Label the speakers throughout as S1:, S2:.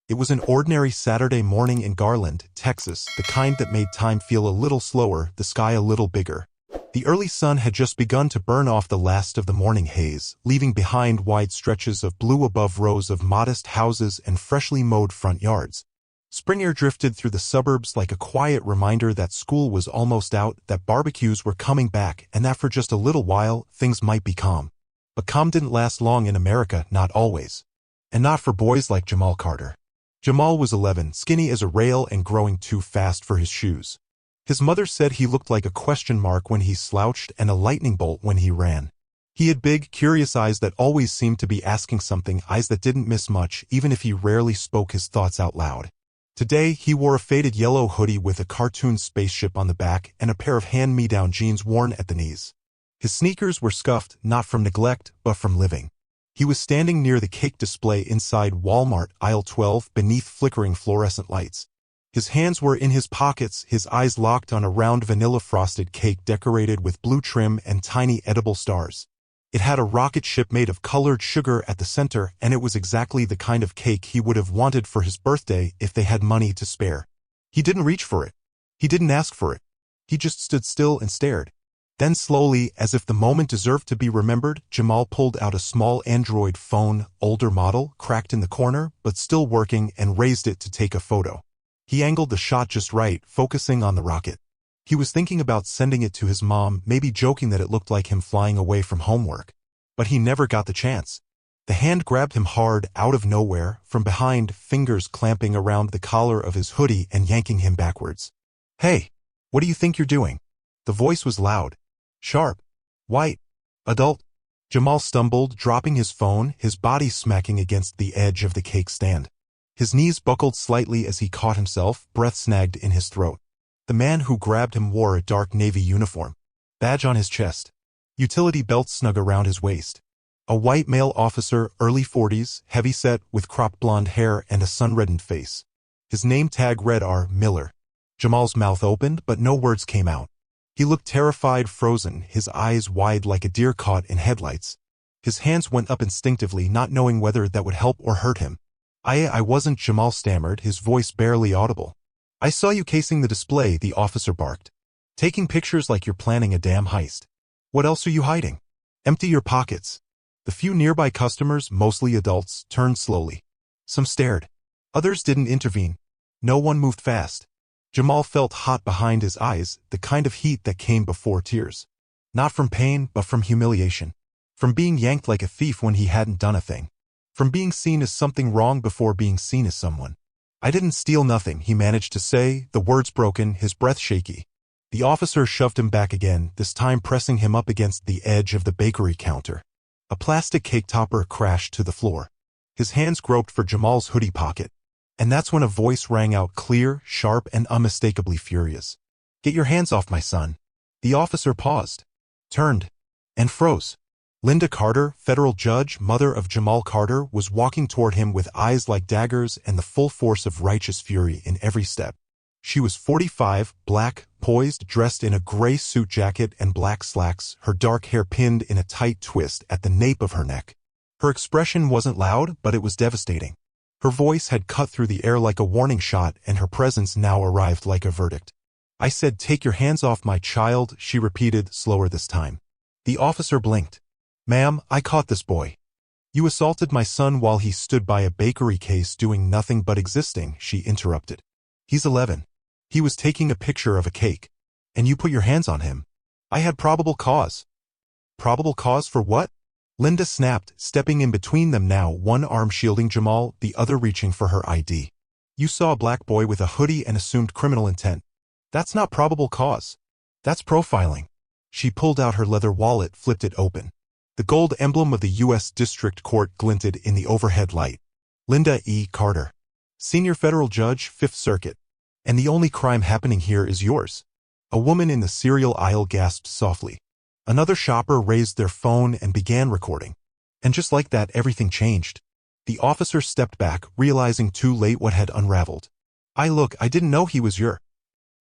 S1: It was an ordinary Saturday morning in Garland, Texas, the kind that made time feel a little slower, the sky a little bigger. The early sun had just begun to burn off the last of the morning haze, leaving behind wide stretches of blue above rows of modest houses and freshly mowed front yards. Spring air drifted through the suburbs like a quiet reminder that school was almost out, that barbecues were coming back, and that for just a little while, things might be calm. But calm didn't last long in America, not always. And not for boys like Jamal Carter. Jamal was 11, skinny as a rail and growing too fast for his shoes. His mother said he looked like a question mark when he slouched and a lightning bolt when he ran. He had big, curious eyes that always seemed to be asking something, eyes that didn't miss much, even if he rarely spoke his thoughts out loud. Today, he wore a faded yellow hoodie with a cartoon spaceship on the back and a pair of hand-me-down jeans worn at the knees. His sneakers were scuffed, not from neglect, but from living. He was standing near the cake display inside Walmart, aisle 12, beneath flickering fluorescent lights. His hands were in his pockets, his eyes locked on a round vanilla-frosted cake decorated with blue trim and tiny edible stars. It had a rocket ship made of colored sugar at the center, and it was exactly the kind of cake he would have wanted for his birthday if they had money to spare. He didn't reach for it. He didn't ask for it. He just stood still and stared. Then slowly, as if the moment deserved to be remembered, Jamal pulled out a small Android phone, older model, cracked in the corner, but still working, and raised it to take a photo. He angled the shot just right, focusing on the rocket. He was thinking about sending it to his mom, maybe joking that it looked like him flying away from homework. But he never got the chance. The hand grabbed him hard, out of nowhere, from behind, fingers clamping around the collar of his hoodie and yanking him backwards. "Hey, what do you think you're doing?" The voice was loud. Sharp. White. Adult. Jamal stumbled, dropping his phone, his body smacking against the edge of the cake stand. His knees buckled slightly as he caught himself, breath snagged in his throat. The man who grabbed him wore a dark navy uniform. Badge on his chest. Utility belt snug around his waist. A white male officer, early 40s, heavy-set, with cropped blonde hair and a sun-reddened face. His name tag read R. Miller. Jamal's mouth opened, but no words came out. He looked terrified, frozen, his eyes wide like a deer caught in headlights. His hands went up instinctively, not knowing whether that would help or hurt him. I wasn't," Jamal stammered, his voice barely audible. "I saw you casing the display," the officer barked. "Taking pictures like you're planning a damn heist. What else are you hiding? Empty your pockets." The few nearby customers, mostly adults, turned slowly. Some stared. Others didn't intervene. No one moved fast. Jamal felt hot behind his eyes, the kind of heat that came before tears. Not from pain, but from humiliation. From being yanked like a thief when he hadn't done a thing. From being seen as something wrong before being seen as someone. "I didn't steal nothing," he managed to say, the words broken, his breath shaky. The officer shoved him back again, this time pressing him up against the edge of the bakery counter. A plastic cake topper crashed to the floor. His hands groped for Jamal's hoodie pocket. And that's when a voice rang out, clear, sharp, and unmistakably furious. "Get your hands off my son." The officer paused, turned, and froze. Linda Carter, federal judge, mother of Jamal Carter, was walking toward him with eyes like daggers and the full force of righteous fury in every step. She was 45, black, poised, dressed in a gray suit jacket and black slacks, her dark hair pinned in a tight twist at the nape of her neck. Her expression wasn't loud, but it was devastating. Her voice had cut through the air like a warning shot, and her presence now arrived like a verdict. "I said take your hands off my child," she repeated, slower this time. The officer blinked. "Ma'am, I caught this boy. You assaulted my son while he stood by a bakery case doing nothing but existing," she interrupted. "He's 11. He was taking a picture of a cake. And you put your hands on him. I had probable cause." "Probable cause for what?" Linda snapped, stepping in between them now, one arm shielding Jamal, the other reaching for her ID. "You saw a black boy with a hoodie and assumed criminal intent. That's not probable cause. That's profiling." She pulled out her leather wallet, flipped it open. The gold emblem of the U.S. District Court glinted in the overhead light. "Linda E. Carter. Senior Federal Judge, Fifth Circuit. And the only crime happening here is yours." A woman in the cereal aisle gasped softly. Another shopper raised their phone and began recording. And just like that, everything changed. The officer stepped back, realizing too late what had unraveled. I didn't know he was your..."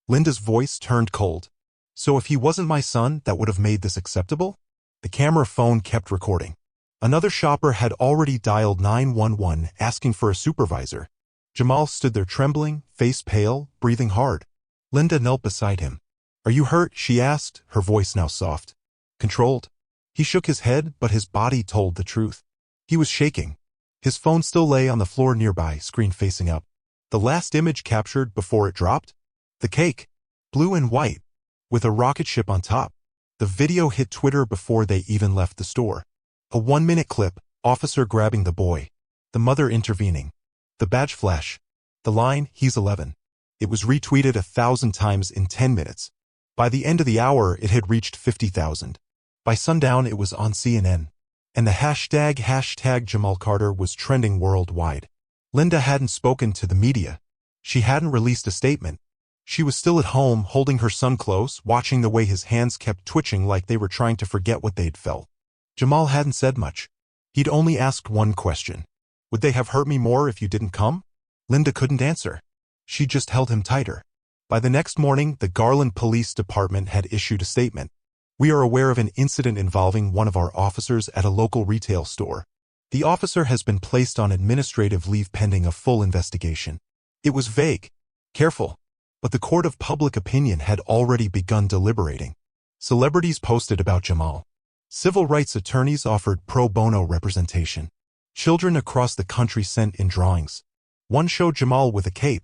S1: Linda's voice turned cold. "So if he wasn't my son, that would have made this acceptable?" The camera phone kept recording. Another shopper had already dialed 911, asking for a supervisor. Jamal stood there trembling, face pale, breathing hard. Linda knelt beside him. "Are you hurt?" she asked, her voice now soft. Controlled. He shook his head, but his body told the truth. He was shaking. His phone still lay on the floor nearby, screen facing up. The last image captured before it dropped? The cake. Blue and white. With a rocket ship on top. The video hit Twitter before they even left the store. A 1-minute clip, officer grabbing the boy. The mother intervening. The badge flash. The line, "He's 11." It was retweeted 1,000 times in 10 minutes. By the end of the hour, it had reached 50,000. By sundown, it was on CNN. And the hashtag Jamal Carter was trending worldwide. Linda hadn't spoken to the media. She hadn't released a statement. She was still at home, holding her son close, watching the way his hands kept twitching like they were trying to forget what they'd felt. Jamal hadn't said much. He'd only asked one question. "Would they have hurt me more if you didn't come?" Linda couldn't answer. She just held him tighter. By the next morning, the Garland Police Department had issued a statement. "We are aware of an incident involving one of our officers at a local retail store. The officer has been placed on administrative leave pending a full investigation." It was vague, careful, but the court of public opinion had already begun deliberating. Celebrities posted about Jamal. Civil rights attorneys offered pro bono representation. Children across the country sent in drawings. One showed Jamal with a cape.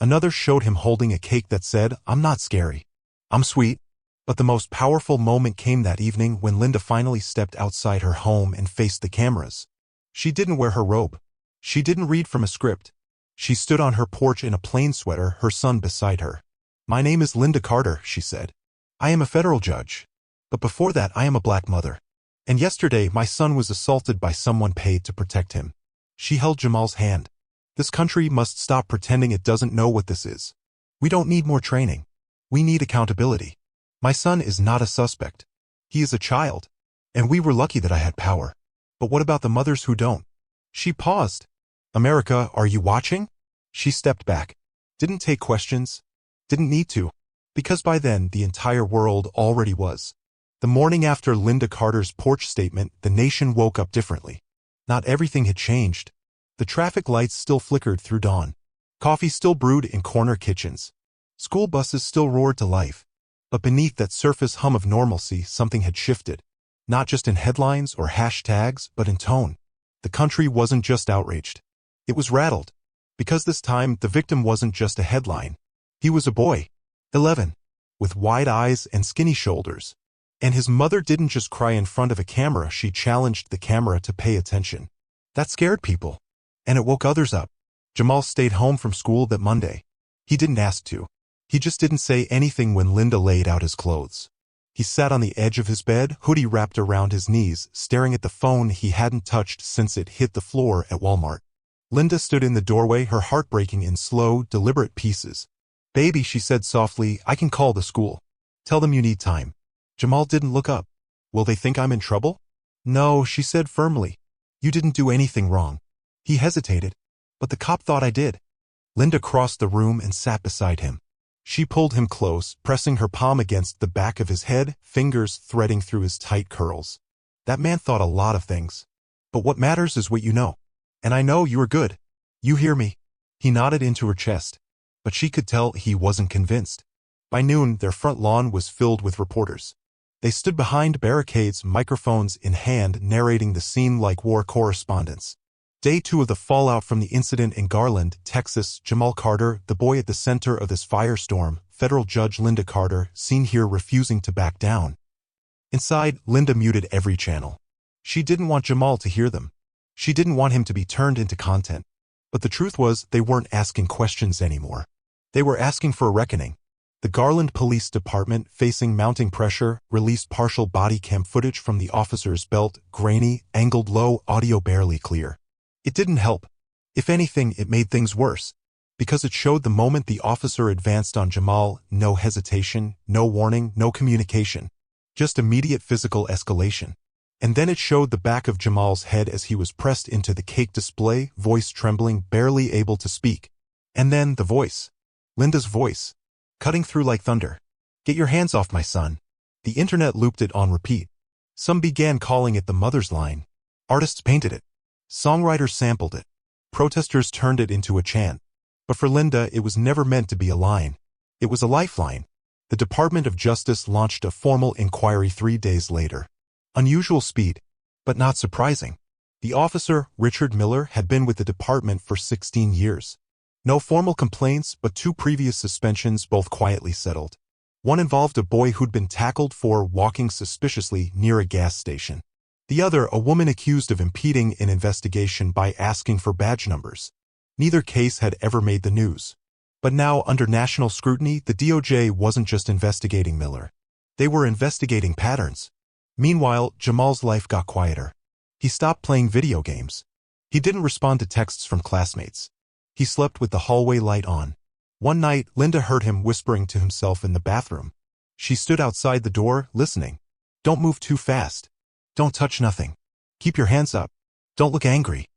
S1: Another showed him holding a cake that said, "I'm not scary. I'm sweet." But the most powerful moment came that evening when Linda finally stepped outside her home and faced the cameras. She didn't wear her robe. She didn't read from a script. She stood on her porch in a plain sweater, her son beside her. "My name is Linda Carter," she said. "I am a federal judge. But before that, I am a black mother. And yesterday, my son was assaulted by someone paid to protect him." She held Jamal's hand. "This country must stop pretending it doesn't know what this is. We don't need more training. We need accountability. My son is not a suspect. He is a child. And we were lucky that I had power. But what about the mothers who don't?" She paused. "America, are you watching?" She stepped back. Didn't take questions. Didn't need to. Because by then, the entire world already was. The morning after Linda Carter's porch statement, the nation woke up differently. Not everything had changed. The traffic lights still flickered through dawn. Coffee still brewed in corner kitchens. School buses still roared to life. But beneath that surface hum of normalcy, something had shifted. Not just in headlines or hashtags, but in tone. The country wasn't just outraged. It was rattled. Because this time, the victim wasn't just a headline. He was a boy. 11. With wide eyes and skinny shoulders. And his mother didn't just cry in front of a camera, she challenged the camera to pay attention. That scared people. And it woke others up. Jamal stayed home from school that Monday. He didn't ask to. He just didn't say anything when Linda laid out his clothes. He sat on the edge of his bed, hoodie wrapped around his knees, staring at the phone he hadn't touched since it hit the floor at Walmart. Linda stood in the doorway, her heart breaking in slow, deliberate pieces. "Baby," she said softly, "I can call the school. Tell them you need time." Jamal didn't look up. "Will they think I'm in trouble?" "No," she said firmly. "You didn't do anything wrong." He hesitated. "But the cop thought I did." Linda crossed the room and sat beside him. She pulled him close, pressing her palm against the back of his head, fingers threading through his tight curls. "That man thought a lot of things. But what matters is what you know. And I know you are good. You hear me?" He nodded into her chest. But she could tell he wasn't convinced. By noon, their front lawn was filled with reporters. They stood behind barricades, microphones in hand, narrating the scene like war correspondents. Day 2 of the fallout from the incident in Garland, Texas. Jamal Carter, the boy at the center of this firestorm, federal judge Linda Carter, seen here refusing to back down. Inside, Linda muted every channel. She didn't want Jamal to hear them. She didn't want him to be turned into content. But the truth was, they weren't asking questions anymore. They were asking for a reckoning. The Garland Police Department, facing mounting pressure, released partial body cam footage from the officer's belt, grainy, angled low, audio barely clear. It didn't help. If anything, it made things worse. Because it showed the moment the officer advanced on Jamal, no hesitation, no warning, no communication. Just immediate physical escalation. And then it showed the back of Jamal's head as he was pressed into the cake display, voice trembling, barely able to speak. And then the voice. Linda's voice. Cutting through like thunder. "Get your hands off my son." The internet looped it on repeat. Some began calling it the mother's line. Artists painted it. Songwriters sampled it. Protesters turned it into a chant. But for Linda, it was never meant to be a line. It was a lifeline. The Department of Justice launched a formal inquiry 3 days later. Unusual speed, but not surprising. The officer, Richard Miller, had been with the department for 16 years. No formal complaints, but 2 previous suspensions, both quietly settled. One involved a boy who'd been tackled for walking suspiciously near a gas station. The other, a woman accused of impeding an investigation by asking for badge numbers. Neither case had ever made the news. But now, under national scrutiny, the DOJ wasn't just investigating Miller. They were investigating patterns. Meanwhile, Jamal's life got quieter. He stopped playing video games. He didn't respond to texts from classmates. He slept with the hallway light on. One night, Linda heard him whispering to himself in the bathroom. She stood outside the door, listening. "Don't move too fast. Don't touch nothing. Keep your hands up. Don't look angry."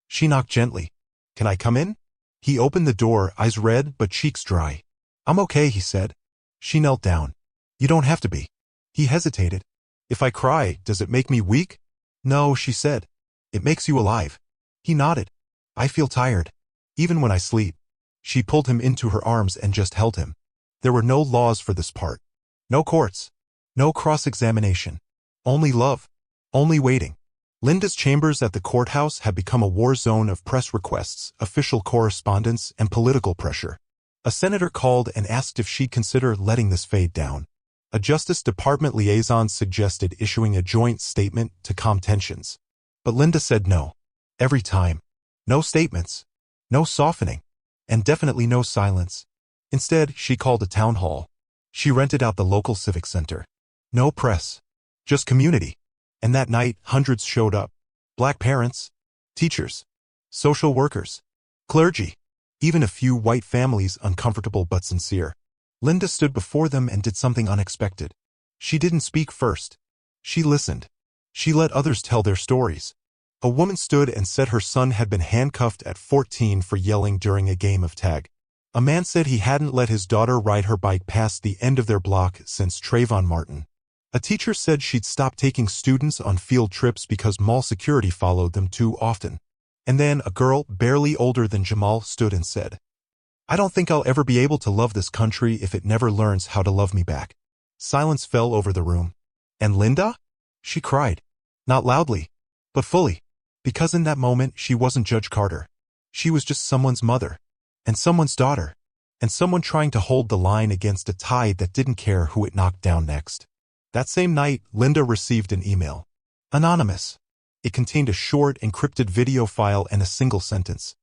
S1: She knocked gently. "Can I come in?" He opened the door, eyes red but cheeks dry. "I'm okay," he said. She knelt down. "You don't have to be." He hesitated. "If I cry, does it make me weak?" "No," she said. "It makes you alive." He nodded. "I feel tired. Even when I sleep." She pulled him into her arms and just held him. There were no laws for this part. No courts. No cross-examination. Only love. Only waiting. Linda's chambers at the courthouse had become a war zone of press requests, official correspondence, and political pressure. A senator called and asked if she'd consider letting this fade down. A Justice Department liaison suggested issuing a joint statement to calm tensions. But Linda said no. Every time. No statements. No softening. And definitely no silence. Instead, she called a town hall. She rented out the local civic center. No press. Just community. And that night, hundreds showed up. Black parents. Teachers. Social workers. Clergy. Even a few white families, uncomfortable but sincere. Linda stood before them and did something unexpected. She didn't speak first. She listened. She let others tell their stories. A woman stood and said her son had been handcuffed at 14 for yelling during a game of tag. A man said he hadn't let his daughter ride her bike past the end of their block since Trayvon Martin. A teacher said she'd stopped taking students on field trips because mall security followed them too often. And then a girl, barely older than Jamal, stood and said, "I don't think I'll ever be able to love this country if it never learns how to love me back." Silence fell over the room. "And Linda?" She cried. Not loudly, but fully. Because in that moment, she wasn't Judge Carter. She was just someone's mother. And someone's daughter. And someone trying to hold the line against a tide that didn't care who it knocked down next. That same night, Linda received an email. Anonymous. It contained a short, encrypted video file and a single sentence.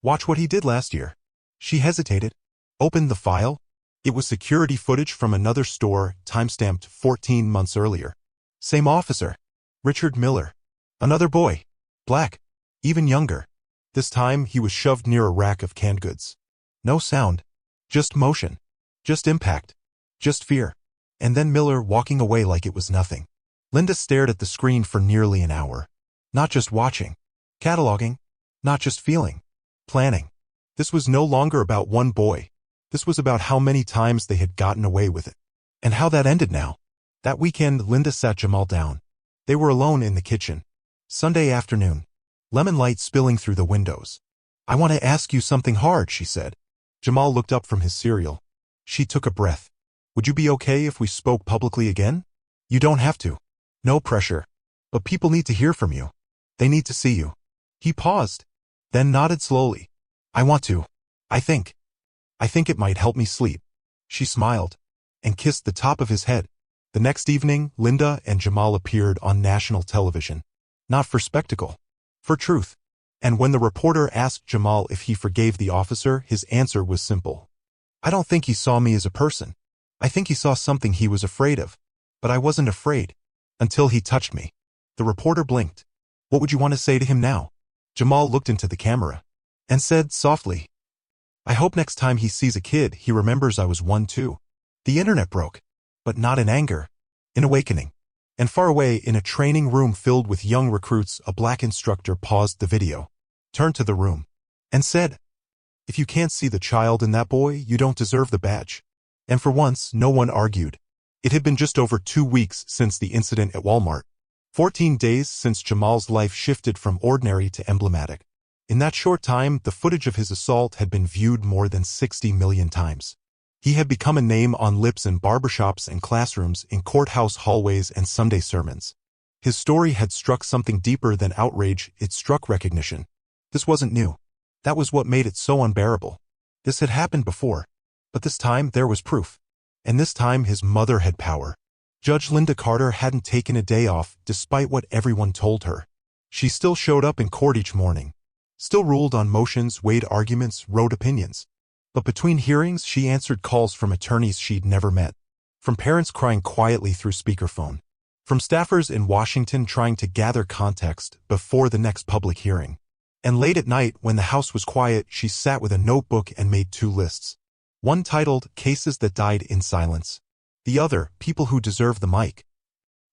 S1: "Watch what he did last year." She hesitated. Opened the file. It was security footage from another store, timestamped 14 months earlier. Same officer. Richard Miller. Another boy. Black. Even younger. This time, he was shoved near a rack of canned goods. No sound. Just motion. Just impact. Just fear. And then Miller walking away like it was nothing. Linda stared at the screen for nearly an hour. Not just watching. Cataloging. Not just feeling. Planning. This was no longer about one boy. This was about how many times they had gotten away with it. And how that ended now. That weekend, Linda sat Jamal down. They were alone in the kitchen. Sunday afternoon. Lemon light spilling through the windows. "I want to ask you something hard," she said. Jamal looked up from his cereal. She took a breath. "Would you be okay if we spoke publicly again?" "You don't have to. No pressure. But people need to hear from you. They need to see you." He paused, then nodded slowly. "I want to. I think it might help me sleep." She smiled and kissed the top of his head. The next evening, Linda and Jamal appeared on national television. Not for spectacle. For truth. And when the reporter asked Jamal if he forgave the officer, his answer was simple. "I don't think he saw me as a person. I think he saw something he was afraid of. But I wasn't afraid. Until he touched me." The reporter blinked. "What would you want to say to him now?" Jamal looked into the camera and said softly, "I hope next time he sees a kid, he remembers I was one too." The internet broke. But not in anger. In awakening. And far away, in a training room filled with young recruits, a black instructor paused the video, turned to the room, and said, "If you can't see the child in that boy, you don't deserve the badge." And for once, no one argued. It had been just over 2 weeks since the incident at Walmart. 14 days since Jamal's life shifted from ordinary to emblematic. In that short time, the footage of his assault had been viewed more than 60 million times. He had become a name on lips in barbershops and classrooms, in courthouse hallways and Sunday sermons. His story had struck something deeper than outrage, it struck recognition. This wasn't new. That was what made it so unbearable. This had happened before. But this time there was proof. And this time his mother had power. Judge Linda Carter hadn't taken a day off, despite what everyone told her. She still showed up in court each morning. Still ruled on motions, weighed arguments, wrote opinions. But between hearings, she answered calls from attorneys she'd never met. From parents crying quietly through speakerphone. From staffers in Washington trying to gather context before the next public hearing. And late at night, when the house was quiet, she sat with a notebook and made two lists. One titled, Cases That Died in Silence. The other, People Who Deserve the Mic.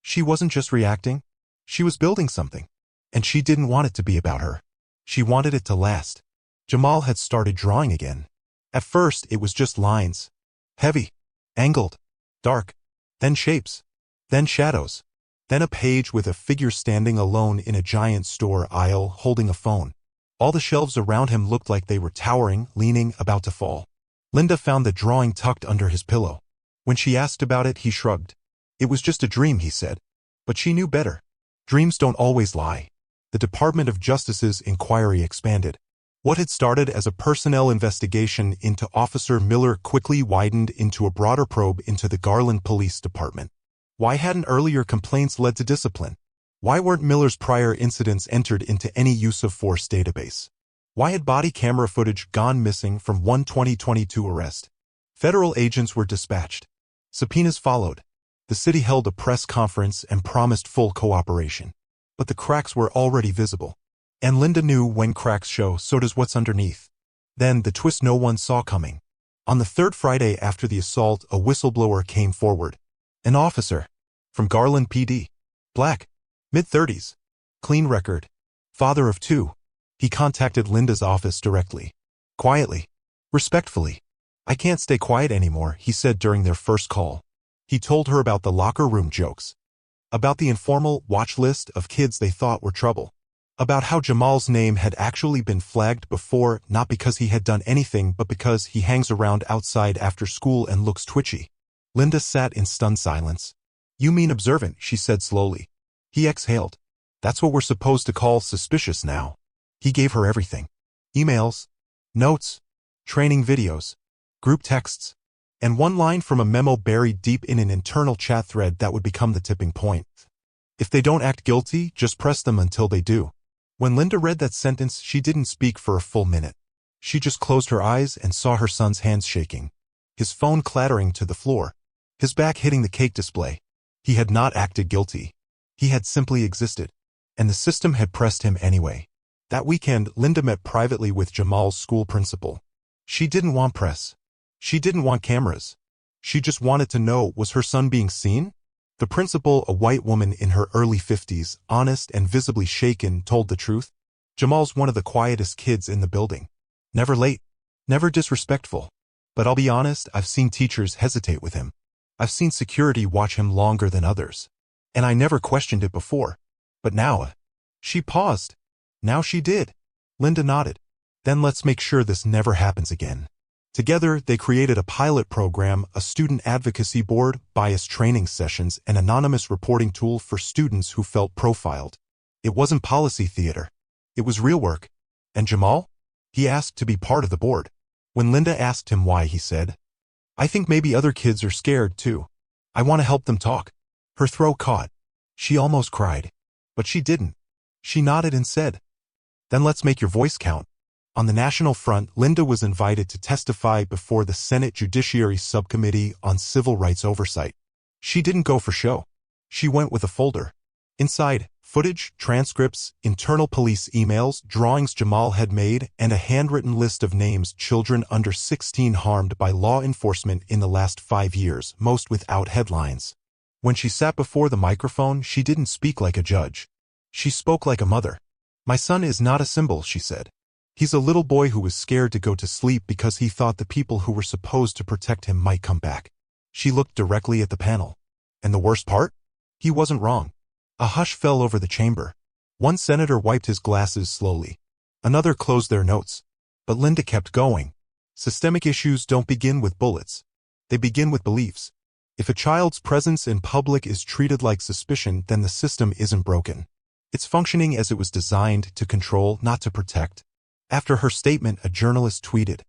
S1: She wasn't just reacting. She was building something. And she didn't want it to be about her. She wanted it to last. Jamal had started drawing again. At first, it was just lines. Heavy. Angled. Dark. Then shapes. Then shadows. Then a page with a figure standing alone in a giant store aisle holding a phone. All the shelves around him looked like they were towering, leaning, about to fall. Linda found the drawing tucked under his pillow. When she asked about it, he shrugged. It was just a dream, he said. But she knew better. Dreams don't always lie. The Department of Justice's inquiry expanded. What had started as a personnel investigation into Officer Miller quickly widened into a broader probe into the Garland Police Department. Why hadn't earlier complaints led to discipline? Why weren't Miller's prior incidents entered into any use of force database? Why had body camera footage gone missing from one 2022 arrest? Federal agents were dispatched. Subpoenas followed. The city held a press conference and promised full cooperation. But the cracks were already visible. And Linda knew when cracks show, so does what's underneath. Then, the twist no one saw coming. On the third Friday after the assault, a whistleblower came forward. An officer. From Garland PD. Black. Mid-30s. Clean record. Father of two. He contacted Linda's office directly. Quietly. Respectfully. I can't stay quiet anymore, he said during their first call. He told her about the locker room jokes. About the informal watch list of kids they thought were trouble. About how Jamal's name had actually been flagged before, not because he had done anything but because he hangs around outside after school and looks twitchy. Linda sat in stunned silence. You mean observant, she said slowly. He exhaled. That's what we're supposed to call suspicious now. He gave her everything. Emails. Notes. Training videos. Group texts. And one line from a memo buried deep in an internal chat thread that would become the tipping point. If they don't act guilty, just press them until they do. When Linda read that sentence, she didn't speak for a full minute. She just closed her eyes and saw her son's hands shaking. His phone clattering to the floor. His back hitting the cake display. He had not acted guilty. He had simply existed. And the system had pressed him anyway. That weekend, Linda met privately with Jamal's school principal. She didn't want press. She didn't want cameras. She just wanted to know, was her son being seen? The principal, a white woman in her early 50s, honest and visibly shaken, told the truth. Jamal's one of the quietest kids in the building. Never late. Never disrespectful. But I'll be honest, I've seen teachers hesitate with him. I've seen security watch him longer than others. And I never questioned it before. But now, she paused. Now she did. Linda nodded. Then let's make sure this never happens again. Together, they created a pilot program, a student advocacy board, bias training sessions, an anonymous reporting tool for students who felt profiled. It wasn't policy theater. It was real work. And Jamal? He asked to be part of the board. When Linda asked him why, he said, I think maybe other kids are scared too. I want to help them talk. Her throat caught. She almost cried. But she didn't. She nodded and said, Then let's make your voice count. On the national front, Linda was invited to testify before the Senate Judiciary Subcommittee on Civil Rights Oversight. She didn't go for show. She went with a folder. Inside, footage, transcripts, internal police emails, drawings Jamal had made, and a handwritten list of names children under 16 harmed by law enforcement in the last 5 years, most without headlines. When she sat before the microphone, she didn't speak like a judge. She spoke like a mother. My son is not a symbol, she said. He's a little boy who was scared to go to sleep because he thought the people who were supposed to protect him might come back. She looked directly at the panel. And the worst part? He wasn't wrong. A hush fell over the chamber. One senator wiped his glasses slowly. Another closed their notes. But Linda kept going. Systemic issues don't begin with bullets. They begin with beliefs. If a child's presence in public is treated like suspicion, then the system isn't broken. It's functioning as it was designed, to control, not to protect. After her statement, a journalist tweeted,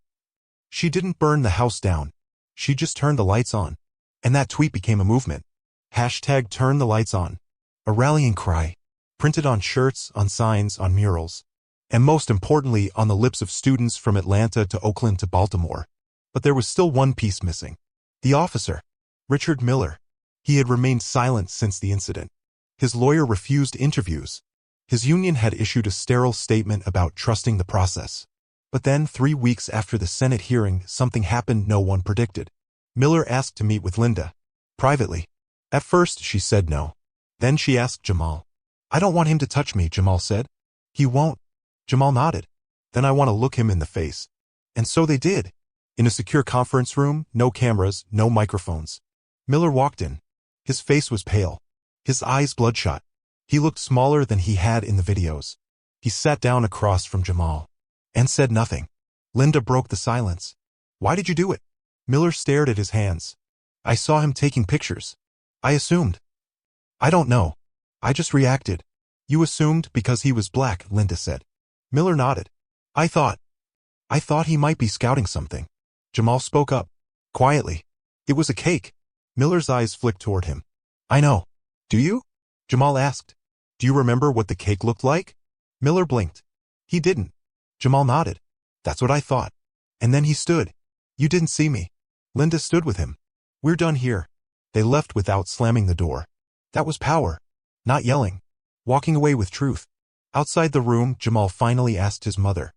S1: "She didn't burn the house down. She just turned the lights on." And that tweet became a movement. Hashtag turn the lights on. A rallying cry. Printed on shirts, on signs, on murals. And most importantly, on the lips of students from Atlanta to Oakland to Baltimore. But there was still one piece missing. The officer. Richard Miller. He had remained silent since the incident. His lawyer refused interviews. His union had issued a sterile statement about trusting the process. But then, 3 weeks after the Senate hearing, something happened no one predicted. Miller asked to meet with Linda. Privately. At first, she said no. Then she asked Jamal. "I don't want him to touch me," Jamal said. "He won't." Jamal nodded. "Then I want to look him in the face." And so they did. In a secure conference room, no cameras, no microphones. Miller walked in. His face was pale. His eyes bloodshot. He looked smaller than he had in the videos. He sat down across from Jamal. And said nothing. Linda broke the silence. "Why did you do it?" Miller stared at his hands. "I saw him taking pictures. I assumed." "I don't know. I just reacted." "You assumed because he was black," Linda said. Miller nodded. I thought he might be scouting something." Jamal spoke up. Quietly. "It was a cake." Miller's eyes flicked toward him. "I know. Do you?" Jamal asked. "Do you remember what the cake looked like?" Miller blinked. He didn't. Jamal nodded. "That's what I thought." And then he stood. "You didn't see me." Linda stood with him. "We're done here." They left without slamming the door. That was power. Not yelling. Walking away with truth. Outside the room, Jamal finally asked his mother,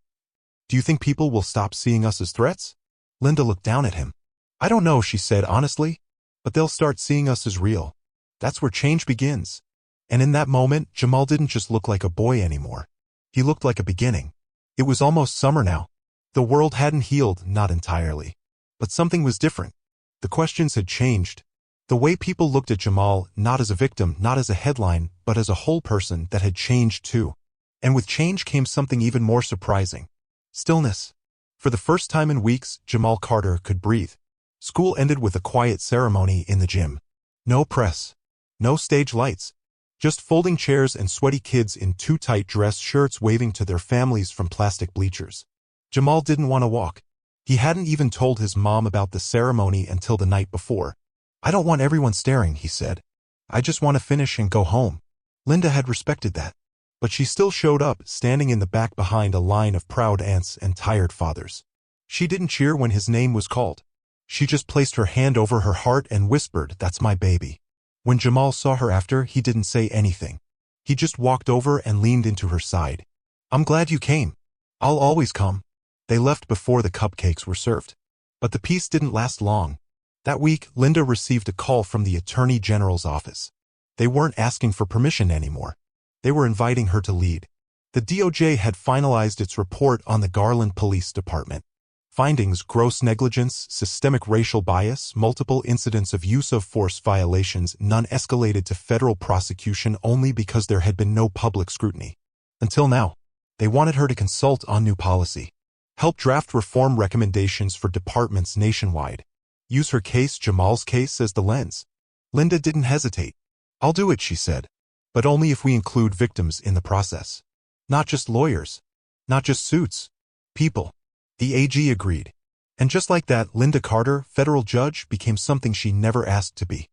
S1: "Do you think people will stop seeing us as threats?" Linda looked down at him. "I don't know," she said honestly. "But they'll start seeing us as real. That's where change begins." And in that moment, Jamal didn't just look like a boy anymore. He looked like a beginning. It was almost summer now. The world hadn't healed, not entirely. But something was different. The questions had changed. The way people looked at Jamal, not as a victim, not as a headline, but as a whole person that had changed too. And with change came something even more surprising. Stillness. For the first time in weeks, Jamal Carter could breathe. School ended with a quiet ceremony in the gym. No press. No stage lights. Just folding chairs and sweaty kids in too tight dress shirts waving to their families from plastic bleachers. Jamal didn't want to walk. He hadn't even told his mom about the ceremony until the night before. "I don't want everyone staring," he said. "I just want to finish and go home." Linda had respected that. But she still showed up, standing in the back behind a line of proud aunts and tired fathers. She didn't cheer when his name was called. She just placed her hand over her heart and whispered, "That's my baby." When Jamal saw her after, he didn't say anything. He just walked over and leaned into her side. "I'm glad you came. I'll always come." They left before the cupcakes were served. But the peace didn't last long. That week, Linda received a call from the Attorney General's office. They weren't asking for permission anymore. They were inviting her to lead. The DOJ had finalized its report on the Garland Police Department. Findings: gross negligence, systemic racial bias, multiple incidents of use of force violations, none escalated to federal prosecution only because there had been no public scrutiny. Until now. They wanted her to consult on new policy. Help draft reform recommendations for departments nationwide. Use her case, Jamal's case, as the lens. Linda didn't hesitate. "I'll do it," she said. "But only if we include victims in the process. Not just lawyers. Not just suits. People." The AG agreed. And just like that, Linda Carter, federal judge, became something she never asked to be.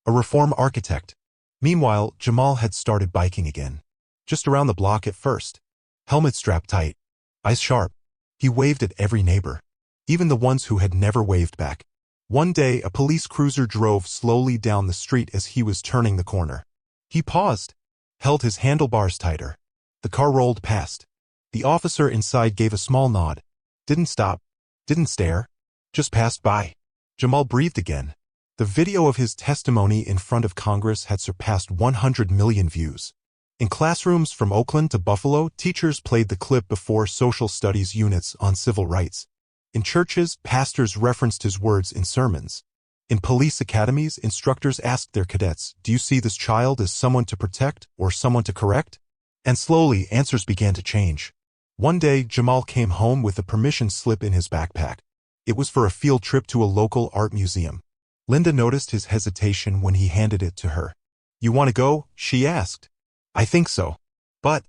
S1: A reform architect. Meanwhile, Jamal had started biking again. Just around the block at first. Helmet strapped tight. Eyes sharp. He waved at every neighbor. Even the ones who had never waved back. One day, a police cruiser drove slowly down the street as he was turning the corner. He paused. Held his handlebars tighter. The car rolled past. The officer inside gave a small nod. Didn't stop. Didn't stare. Just passed by. Jamal breathed again. The video of his testimony in front of Congress had surpassed 100 million views. In classrooms from Oakland to Buffalo, teachers played the clip before social studies units on civil rights. In churches, pastors referenced his words in sermons. In police academies, instructors asked their cadets, "Do you see this child as someone to protect or someone to correct?" And slowly, answers began to change. One day, Jamal came home with a permission slip in his backpack. It was for a field trip to a local art museum. Linda noticed his hesitation when he handed it to her. "You want to go?" she asked. "I think so. But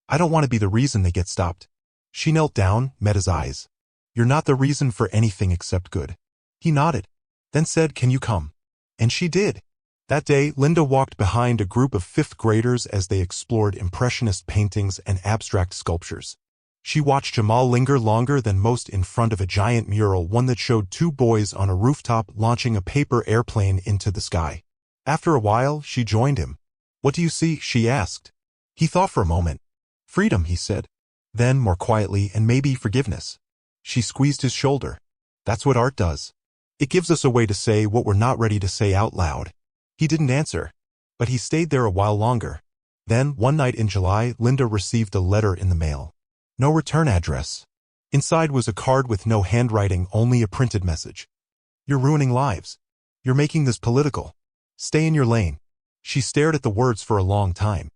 S1: I don't want to be the reason they get stopped." She knelt down, met his eyes. "You're not the reason for anything except good." He nodded, then said, "Can you come?" And she did. That day, Linda walked behind a group of fifth graders as they explored impressionist paintings and abstract sculptures. She watched Jamal linger longer than most in front of a giant mural, one that showed two boys on a rooftop launching a paper airplane into the sky. After a while, she joined him. "What do you see?" she asked. He thought for a moment. "Freedom," he said. Then, more quietly, "and maybe forgiveness." She squeezed his shoulder. "That's what art does. It gives us a way to say what we're not ready to say out loud." He didn't answer, but he stayed there a while longer. Then, one night in July, Linda received a letter in the mail. No return address. Inside was a card with no handwriting, only a printed message. "You're ruining lives. You're making this political. Stay in your lane." She stared at the words for a long time.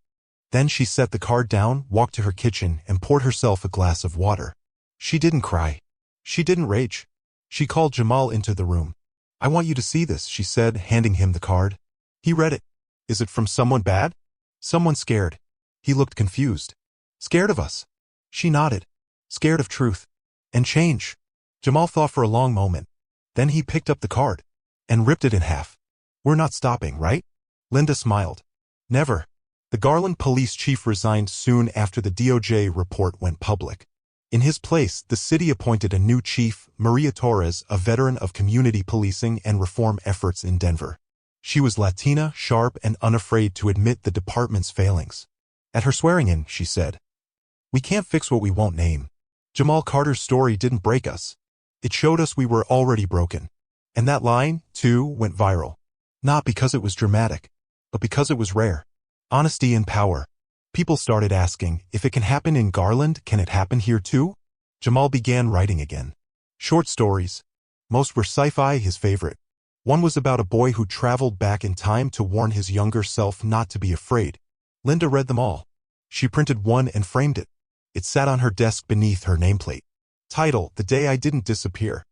S1: Then she set the card down, walked to her kitchen, and poured herself a glass of water. She didn't cry. She didn't rage. She called Jamal into the room. "I want you to see this," she said, handing him the card. He read it. "Is it from someone bad?" "Someone scared." He looked confused. "Scared of us?" She nodded. "Scared of truth. And change." Jamal thought for a long moment. Then he picked up the card and ripped it in half. "We're not stopping, right?" Linda smiled. "Never." The Garland police chief resigned soon after the DOJ report went public. In his place, the city appointed a new chief, Maria Torres, a veteran of community policing and reform efforts in Denver. She was Latina, sharp, and unafraid to admit the department's failings. At her swearing-in, she said, "We can't fix what we won't name." Jamal Carter's story didn't break us. It showed us we were already broken. And that line, too, went viral. Not because it was dramatic, but because it was rare. Honesty and power. People started asking, if it can happen in Garland, can it happen here too? Jamal began writing again. Short stories. Most were sci-fi, his favorite. One was about a boy who traveled back in time to warn his younger self not to be afraid. Linda read them all. She printed one and framed it. It sat on her desk beneath her nameplate. Title, "The Day I Didn't Disappear."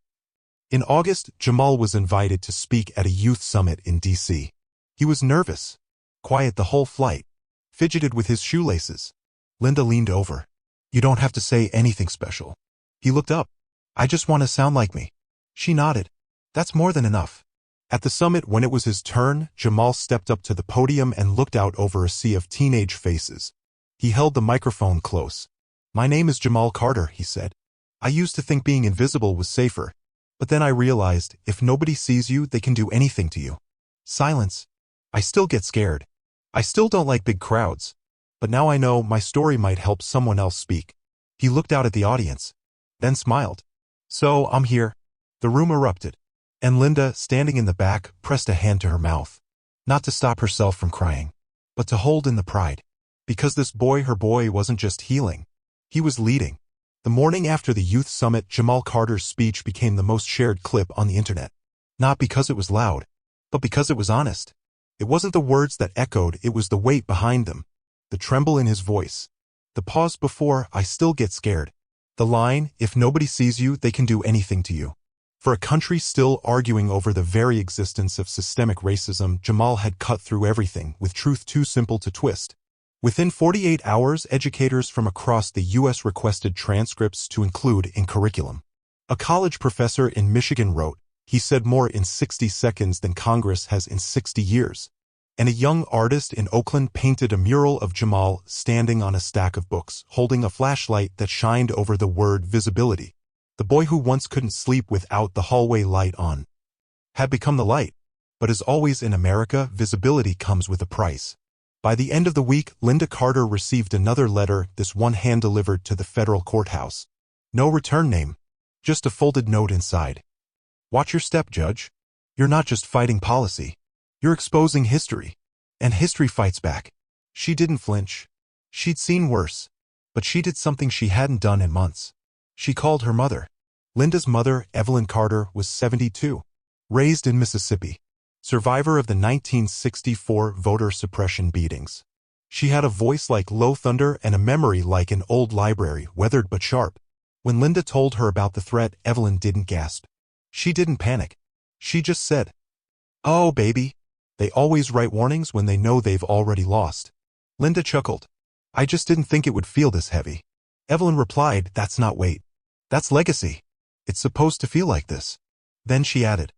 S1: In August, Jamal was invited to speak at a youth summit in D.C. He was nervous, quiet the whole flight, fidgeted with his shoelaces. Linda leaned over. "You don't have to say anything special." He looked up. "I just want to sound like me." She nodded. "That's more than enough." At the summit, when it was his turn, Jamal stepped up to the podium and looked out over a sea of teenage faces. He held the microphone close. "My name is Jamal Carter," he said. "I used to think being invisible was safer. But then I realized, if nobody sees you, they can do anything to you." Silence. "I still get scared. I still don't like big crowds. But now I know my story might help someone else speak." He looked out at the audience, then smiled. "So, I'm here." The room erupted. And Linda, standing in the back, pressed a hand to her mouth. Not to stop herself from crying, but to hold in the pride. Because this boy, her boy, wasn't just healing. He was leading. The morning after the youth summit, Jamal Carter's speech became the most shared clip on the internet. Not because it was loud, but because it was honest. It wasn't the words that echoed, it was the weight behind them. The tremble in his voice. The pause before, "I still get scared." The line, "If nobody sees you, they can do anything to you." For a country still arguing over the very existence of systemic racism, Jamal had cut through everything, with truth too simple to twist. Within 48 hours, educators from across the U.S. requested transcripts to include in curriculum. A college professor in Michigan wrote, "He said more in 60 seconds than Congress has in 60 years. And a young artist in Oakland painted a mural of Jamal standing on a stack of books, holding a flashlight that shined over the word visibility. The boy who once couldn't sleep without the hallway light on had become the light. But as always in America, visibility comes with a price. By the end of the week, Linda Carter received another letter, this one hand-delivered to the federal courthouse. No return name, just a folded note inside. "Watch your step, Judge. You're not just fighting policy. You're exposing history. And history fights back." She didn't flinch. She'd seen worse. But she did something she hadn't done in months. She called her mother. Linda's mother, Evelyn Carter, was 72. Raised in Mississippi. Survivor of the 1964 voter suppression beatings. She had a voice like low thunder and a memory like an old library, weathered but sharp. When Linda told her about the threat, Evelyn didn't gasp. She didn't panic. She just said, "Oh, baby. They always write warnings when they know they've already lost." Linda chuckled. "I just didn't think it would feel this heavy." Evelyn replied, "That's not weight. That's legacy. It's supposed to feel like this." Then she added,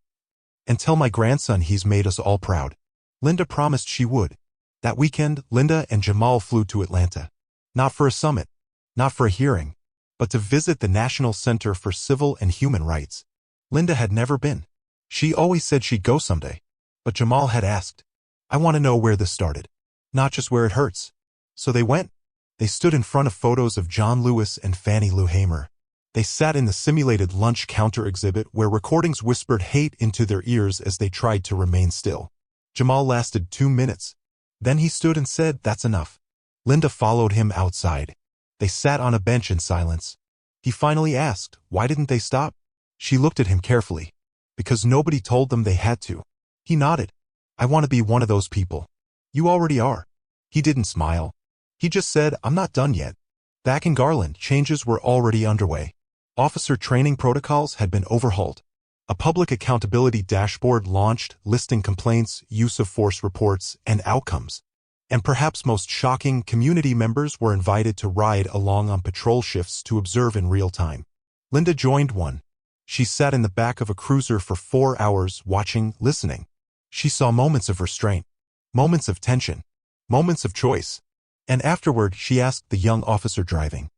S1: "And tell my grandson he's made us all proud." Linda promised she would. That weekend, Linda and Jamal flew to Atlanta. Not for a summit, not for a hearing, but to visit the National Center for Civil and Human Rights. Linda had never been. She always said she'd go someday. But Jamal had asked, "I want to know where this started, not just where it hurts." So they went. They stood in front of photos of John Lewis and Fannie Lou Hamer. They sat in the simulated lunch counter exhibit where recordings whispered hate into their ears as they tried to remain still. Jamal lasted 2 minutes. Then he stood and said, "That's enough." Linda followed him outside. They sat on a bench in silence. He finally asked, "Why didn't they stop?" She looked at him carefully. "Because nobody told them they had to." He nodded. "I want to be one of those people." "You already are." He didn't smile. He just said, "I'm not done yet." Back in Garland, changes were already underway. Officer training protocols had been overhauled. A public accountability dashboard launched, listing complaints, use of force reports, and outcomes. And perhaps most shocking, community members were invited to ride along on patrol shifts to observe in real time. Linda joined one. She sat in the back of a cruiser for 4 hours, watching, listening. She saw moments of restraint, moments of tension, moments of choice. And afterward, she asked the young officer driving,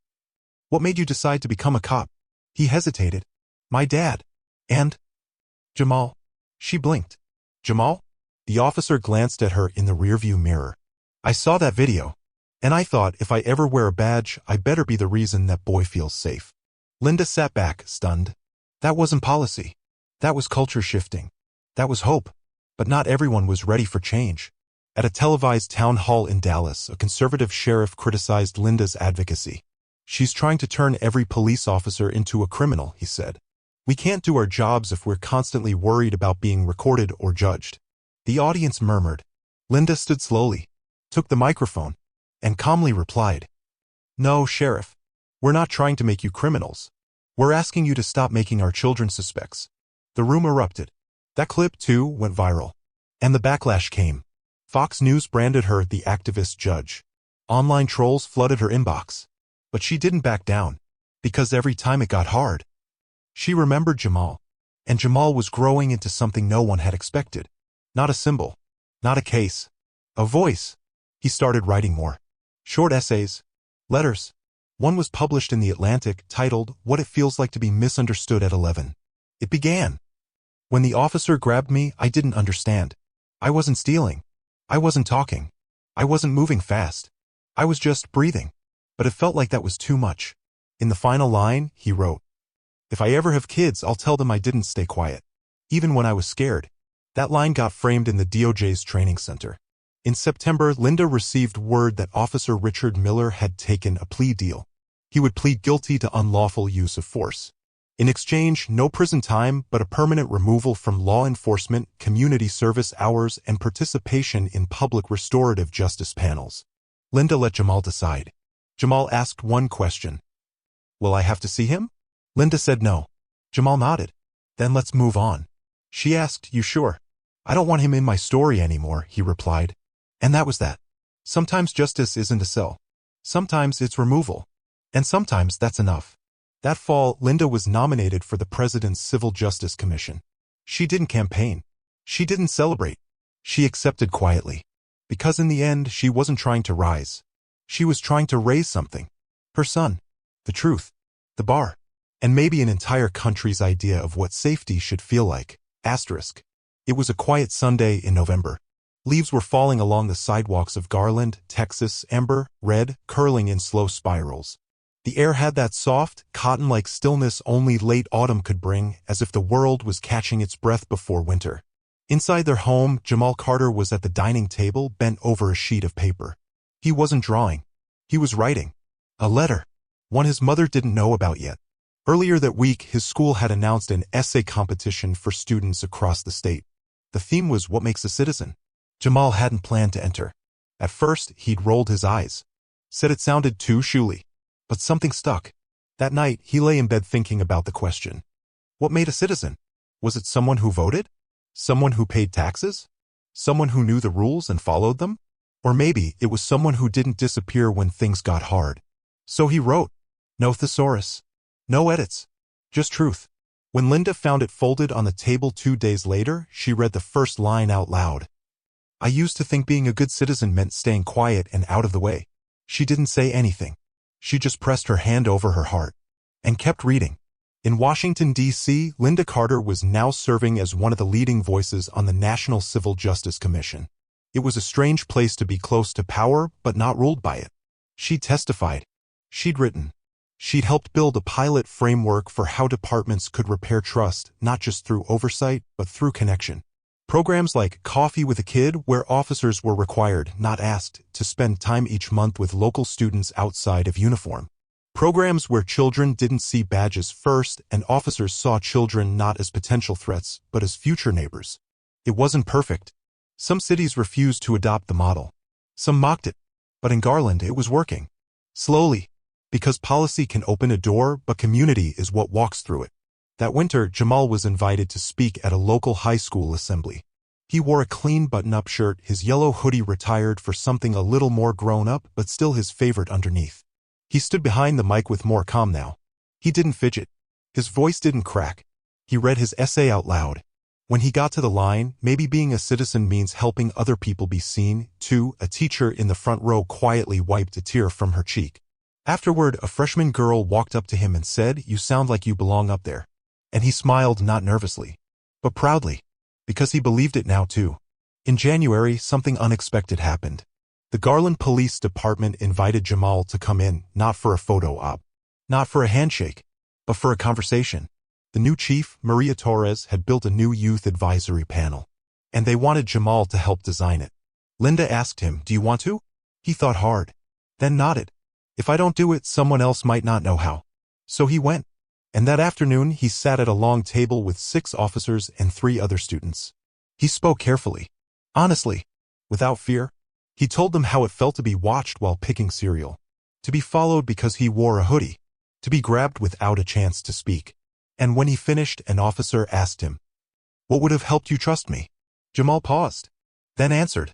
S1: "What made you decide to become a cop?" He hesitated. "My dad." "And?" "Jamal." She blinked. "Jamal?" The officer glanced at her in the rearview mirror. "I saw that video, and I thought if I ever wear a badge, I better be the reason that boy feels safe." Linda sat back, stunned. That wasn't policy. That was culture shifting. That was hope. But not everyone was ready for change. At a televised town hall in Dallas, a conservative sheriff criticized Linda's advocacy. "She's trying to turn every police officer into a criminal," he said. "We can't do our jobs if we're constantly worried about being recorded or judged." The audience murmured. Linda stood slowly, took the microphone, and calmly replied, "No, Sheriff. We're not trying to make you criminals. We're asking you to stop making our children suspects." The room erupted. That clip, too, went viral. And the backlash came. Fox News branded her the activist judge. Online trolls flooded her inbox. But she didn't back down. Because every time it got hard, she remembered Jamal. And Jamal was growing into something no one had expected. Not a symbol. Not a case. A voice. He started writing more. Short essays. Letters. One was published in The Atlantic, titled, "What It Feels Like to Be Misunderstood at 11. It began. "When the officer grabbed me, I didn't understand. I wasn't stealing. I wasn't talking. I wasn't moving fast. I was just breathing. But it felt like that was too much." In the final line, he wrote, "If I ever have kids, I'll tell them I didn't stay quiet. Even when I was scared." That line got framed in the DOJ's training center. In September, Linda received word that Officer Richard Miller had taken a plea deal. He would plead guilty to unlawful use of force. In exchange, no prison time, but a permanent removal from law enforcement, community service hours, and participation in public restorative justice panels. Linda let Jamal decide. Jamal asked one question. "Will I have to see him?" Linda said no. Jamal nodded. "Then let's move on." She asked, "You sure?" "I don't want him in my story anymore," he replied. And that was that. Sometimes justice isn't a cell. Sometimes it's removal. And sometimes that's enough. That fall, Linda was nominated for the President's Civil Justice Commission. She didn't campaign. She didn't celebrate. She accepted quietly. Because in the end, she wasn't trying to rise. She was trying to raise something. Her son. The truth. The bar. And maybe an entire country's idea of what safety should feel like. Asterisk. It was a quiet Sunday in November. Leaves were falling along the sidewalks of Garland, Texas, amber, red, curling in slow spirals. The air had that soft, cotton-like stillness only late autumn could bring, as if the world was catching its breath before winter. Inside their home, Jamal Carter was at the dining table, bent over a sheet of paper. He wasn't drawing. He was writing. A letter. One his mother didn't know about yet. Earlier that week, his school had announced an essay competition for students across the state. The theme was "What Makes a Citizen?" Jamal hadn't planned to enter. At first, he'd rolled his eyes. Said it sounded too shooly. But something stuck. That night, he lay in bed thinking about the question. What made a citizen? Was it someone who voted? Someone who paid taxes? Someone who knew the rules and followed them? Or maybe it was someone who didn't disappear when things got hard. So he wrote. No thesaurus. No edits. Just truth. When Linda found it folded on the table 2 days later, she read the first line out loud. I used to think being a good citizen meant staying quiet and out of the way. She didn't say anything. She just pressed her hand over her heart and kept reading. In Washington, D.C., Linda Carter was now serving as one of the leading voices on the National Civil Justice Commission. It was a strange place to be close to power, but not ruled by it. She testified. She'd written. She'd helped build a pilot framework for how departments could repair trust, not just through oversight, but through connection. Programs like Coffee with a Kid, where officers were required, not asked, to spend time each month with local students outside of uniform. Programs where children didn't see badges first and officers saw children not as potential threats, but as future neighbors. It wasn't perfect. Some cities refused to adopt the model. Some mocked it. But in Garland, it was working. Slowly. Because policy can open a door, but community is what walks through it. That winter, Jamal was invited to speak at a local high school assembly. He wore a clean button-up shirt, his yellow hoodie retired for something a little more grown-up, but still his favorite underneath. He stood behind the mic with more calm now. He didn't fidget. His voice didn't crack. He read his essay out loud. When he got to the line, maybe being a citizen means helping other people be seen, too, a teacher in the front row quietly wiped a tear from her cheek. Afterward, a freshman girl walked up to him and said, "You sound like you belong up there." And he smiled not nervously, but proudly, because he believed it now too. In January, something unexpected happened. The Garland Police Department invited Jamal to come in, not for a photo op, not for a handshake, but for a conversation. The new chief, Maria Torres, had built a new youth advisory panel, and they wanted Jamal to help design it. Linda asked him, "Do you want to?" He thought hard, then nodded. If I don't do it, someone else might not know how. So he went. And that afternoon, he sat at a long table with 6 officers and 3 other students. He spoke carefully, honestly, without fear. He told them how it felt to be watched while picking cereal, to be followed because he wore a hoodie, to be grabbed without a chance to speak. And when he finished, an officer asked him, "What would have helped you trust me?" Jamal paused, then answered,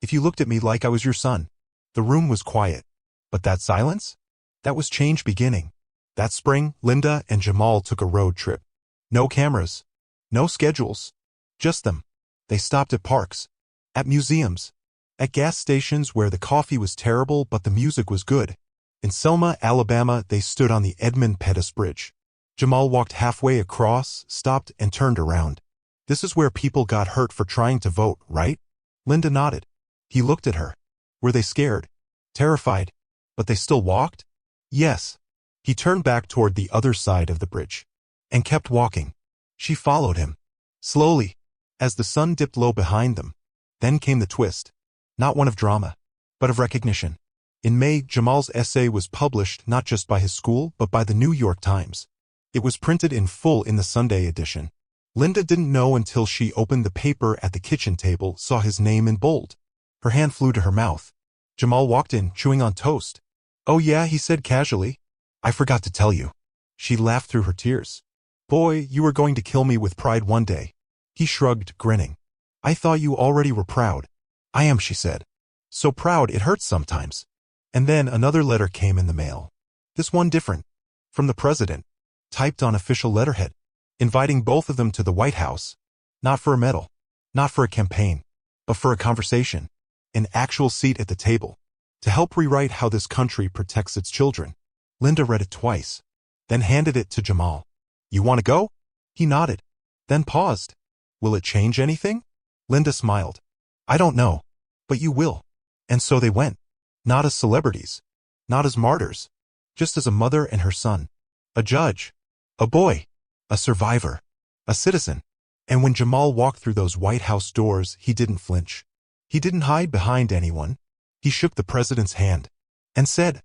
S1: "If you looked at me like I was your son." The room was quiet. But that silence? That was change beginning. That spring, Linda and Jamal took a road trip. No cameras. No schedules. Just them. They stopped at parks. At museums. At gas stations where the coffee was terrible but the music was good. In Selma, Alabama, they stood on the Edmund Pettus Bridge. Jamal walked halfway across, stopped, and turned around. "This is where people got hurt for trying to vote, right?" Linda nodded. He looked at her. Were they scared? Terrified? But they still walked? Yes. He turned back toward the other side of the bridge and kept walking. She followed him, slowly, as the sun dipped low behind them. Then came the twist, not one of drama, but of recognition. In May, Jamal's essay was published not just by his school, but by the New York Times. It was printed in full in the Sunday edition. Linda didn't know until she opened the paper at the kitchen table, saw his name in bold. Her hand flew to her mouth. Jamal walked in, chewing on toast. "Oh yeah," he said casually. "I forgot to tell you." She laughed through her tears. "Boy, you were going to kill me with pride one day." He shrugged, grinning. "I thought you already were proud." "I am," she said. "So proud it hurts sometimes." And then another letter came in the mail. This one different. From the president. Typed on official letterhead. Inviting both of them to the White House. Not for a medal. Not for a campaign. But for a conversation. An actual seat at the table. To help rewrite how this country protects its children. Linda read it twice. Then handed it to Jamal. "You want to go?" He nodded. Then paused. "Will it change anything?" Linda smiled. "I don't know. But you will." And so they went. Not as celebrities. Not as martyrs. Just as a mother and her son. A judge. A boy. A survivor. A citizen. And when Jamal walked through those White House doors, he didn't flinch. He didn't hide behind anyone. He shook the president's hand. And said,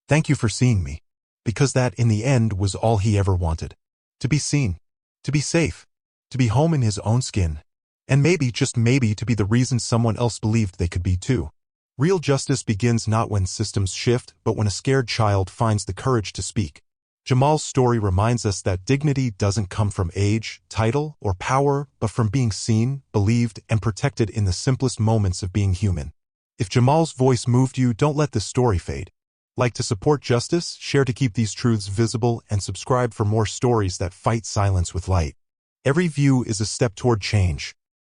S1: "Thank you for seeing me." Because that, in the end, was all he ever wanted. To be seen. To be safe. To be home in his own skin. And maybe, just maybe, to be the reason someone else believed they could be too. Real justice begins not when systems shift, but when a scared child finds the courage to speak. Jamal's story reminds us that dignity doesn't come from age, title, or power, but from being seen, believed, and protected in the simplest moments of being human. If Jamal's voice moved you, don't let this story fade. Like to support justice, share to keep these truths visible, and subscribe for more stories that fight silence with light. Every view is a step toward change.